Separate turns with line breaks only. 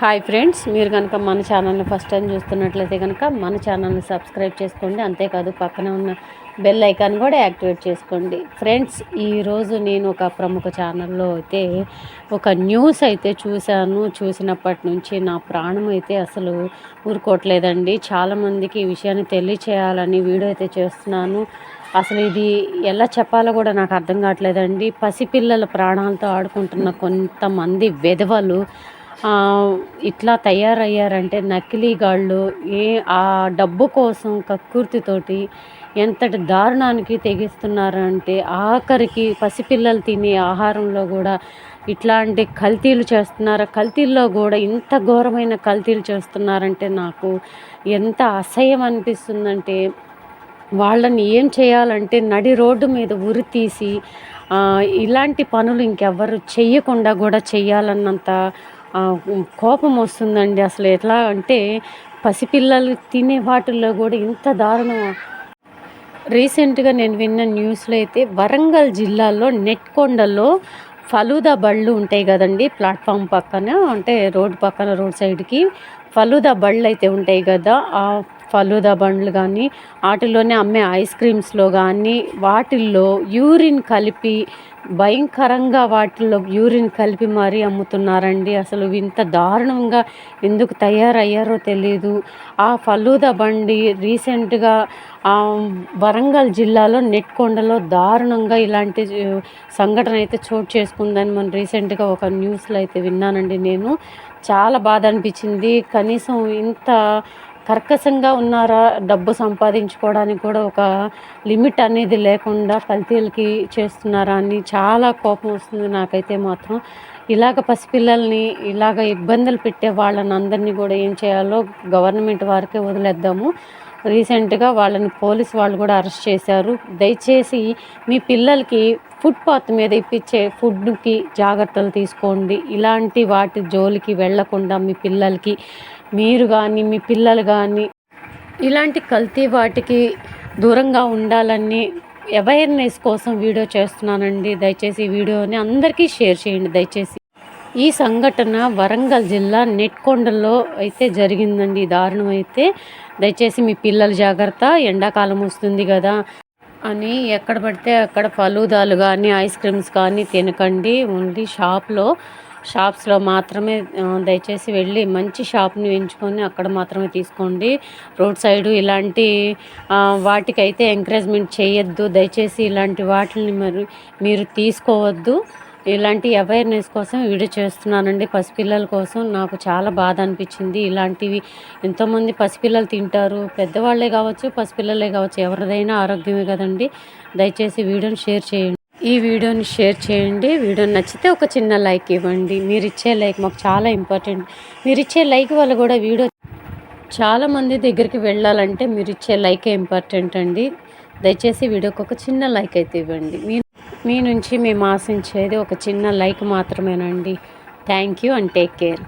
Hi friends, మీరు కనుక మన ఛానల్ని ఫస్ట్ టైం చూస్తున్నట్లయితే కనుక మన ఛానల్ని సబ్స్క్రైబ్ చేసుకోండి. అంతేకాదు పక్కన ఉన్న బెల్ ఐకాన్ కూడా యాక్టివేట్ చేసుకోండి. ఫ్రెండ్స్, ఈరోజు నేను ఒక ప్రముఖ ఛానల్లో అయితే ఒక న్యూస్ అయితే చూసినప్పటి నుంచి నా ప్రాణం అయితే అసలు ఊరుకోవట్లేదండి. చాలామందికి ఈ విషయాన్ని తెలియచేయాలని వీడియో అయితే చేస్తున్నాను. అసలు ఇది ఎలా చెప్పాలో కూడా నాకు అర్థం కావట్లేదండి. పసిపిల్లల ప్రాణాలతో ఆడుకుంటున్న కొంతమంది వెధవలు ఇట్లా తయారయ్యారంటే నకిలీగాళ్ళు ఆ డబ్బు కోసం కక్కుర్తితోటి ఎంతటి దారుణానికి తెగిస్తున్నారంటే ఆఖరికి పసిపిల్లలు తినే ఆహారంలో కూడా ఇట్లాంటి కల్తీలు చేస్తున్నారు. కల్తీల్లో కూడా ఇంత ఘోరమైన కల్తీలు చేస్తున్నారంటే నాకు ఎంత అసహ్యం అనిపిస్తుందంటే, వాళ్ళని ఏం చేయాలంటే నడి రోడ్డు మీద ఉరి తీసి ఇలాంటి పనులు ఇంకెవ్వరు చెయ్యకుండా కూడా చెయ్యాలన్నంత కోపం వస్తుందండి. అసలు ఎట్లా అంటే పసిపిల్లలు తినే వాటిల్లో కూడా ఇంత దారుణం. రీసెంట్గా నేను విన్న న్యూస్లో అయితే వరంగల్ జిల్లాలో నెట్కొండలో ఫలూదా బళ్ళు ఉంటాయి కదండి, ప్లాట్ఫామ్ పక్కన అంటే రోడ్ పక్కన రోడ్ సైడ్కి ఫలూదా బళ్ళు అయితే ఉంటాయి కదా. ఆ ఫలూదా బండ్లు కానీ వాటిల్లోనే అమ్మే ఐస్ క్రీమ్స్లో కానీ వాటిల్లో యూరిన్ కలిపి భయంకరంగా మరీ అమ్ముతున్నారండి. అసలు ఇంత దారుణంగా ఎందుకు తయారయ్యారో తెలీదు. ఆ ఫలూదా బండి రీసెంట్గా వరంగల్ జిల్లాలో నెట్కొండలో దారుణంగా ఇలాంటి సంఘటన అయితే చోటు చేసుకుందని మనం రీసెంట్గా ఒక న్యూస్లో అయితే విన్నానండి. నేను చాలా బాధ అనిపించింది. కనీసం ఇంత కర్కశంగా ఉన్నారా, డబ్బు సంపాదించుకోవడానికి కూడా ఒక లిమిట్ అనేది లేకుండా కల్తీలకి చేస్తున్నారా అని చాలా కోపం వస్తుంది నాకైతే మాత్రం. ఇలాగ పసిపిల్లల్ని ఇలాగ ఇబ్బందులు పెట్టే వాళ్ళని అందరినీ కూడా ఏం చేయాలో గవర్నమెంట్ వారికే వదిలేద్దాము. రీసెంట్గా వాళ్ళని పోలీసు వాళ్ళు కూడా అరెస్ట్ చేశారు. దయచేసి మీ పిల్లలకి ఫుట్పాత్ మీద ఇప్పించే ఫుడ్కి జాగ్రత్తలు తీసుకోండి. ఇలాంటి వాటి జోలికి వెళ్లకుండా మీ పిల్లలకి మీరు కానీ మీ పిల్లలు కానీ ఇలాంటి కల్తీ వాటికి దూరంగా ఉండాలని అవేర్నెస్ కోసం వీడియో చేస్తున్నానండి. దయచేసి ఈ వీడియోని అందరికీ షేర్ చేయండి దయచేసి. ఈ సంఘటన వరంగల్ జిల్లా నెట్కొండలో అయితే జరిగిందండి. దారుణం అయితే దయచేసి మీ పిల్లల జాగ్రత్త. ఎండాకాలం వస్తుంది కదా అని ఎక్కడ పడితే అక్కడ ఫలూదాలు కానీ ఐస్ క్రీమ్స్ కానీ తినకండి. ఓన్లీ షాప్స్లో మాత్రమే దయచేసి వెళ్ళి మంచి షాప్ని ఎంచుకొని అక్కడ మాత్రమే తీసుకోండి. రోడ్ సైడు ఇలాంటి వాటికైతే ఎంకరేజ్మెంట్ చేయొద్దు. దయచేసి ఇలాంటి వాటిని మీరు తీసుకోవద్దు. ఇలాంటి అవేర్నెస్ కోసం వీడియో చేస్తున్నానండి. పసిపిల్లల కోసం నాకు చాలా బాధ అనిపించింది. ఇలాంటివి ఎంతోమంది పసిపిల్లలు తింటారు, పెద్దవాళ్ళే కావచ్చు పసిపిల్లలే కావచ్చు, ఎవరిదైనా ఆరోగ్యమే కదండి. దయచేసి వీడియోని షేర్ చేయండి. ఈ వీడియోని షేర్ చేయండి. వీడియో నచ్చితే ఒక చిన్న లైక్ ఇవ్వండి. మీరు ఇచ్చే లైక్ మాకు చాలా ఇంపార్టెంట్. మీరు ఇచ్చే లైక్ వల్ల కూడా వీడియో చాలామంది దగ్గరికి వెళ్ళాలంటే మీరు ఇచ్చే లైకే ఇంపార్టెంట్ అండి. దయచేసి వీడియోకి ఒక చిన్న లైక్ అయితే ఇవ్వండి. మీ నుంచి మేము ఆశించేది ఒక చిన్న లైక్ మాత్రమేనండి. Thank you and take care.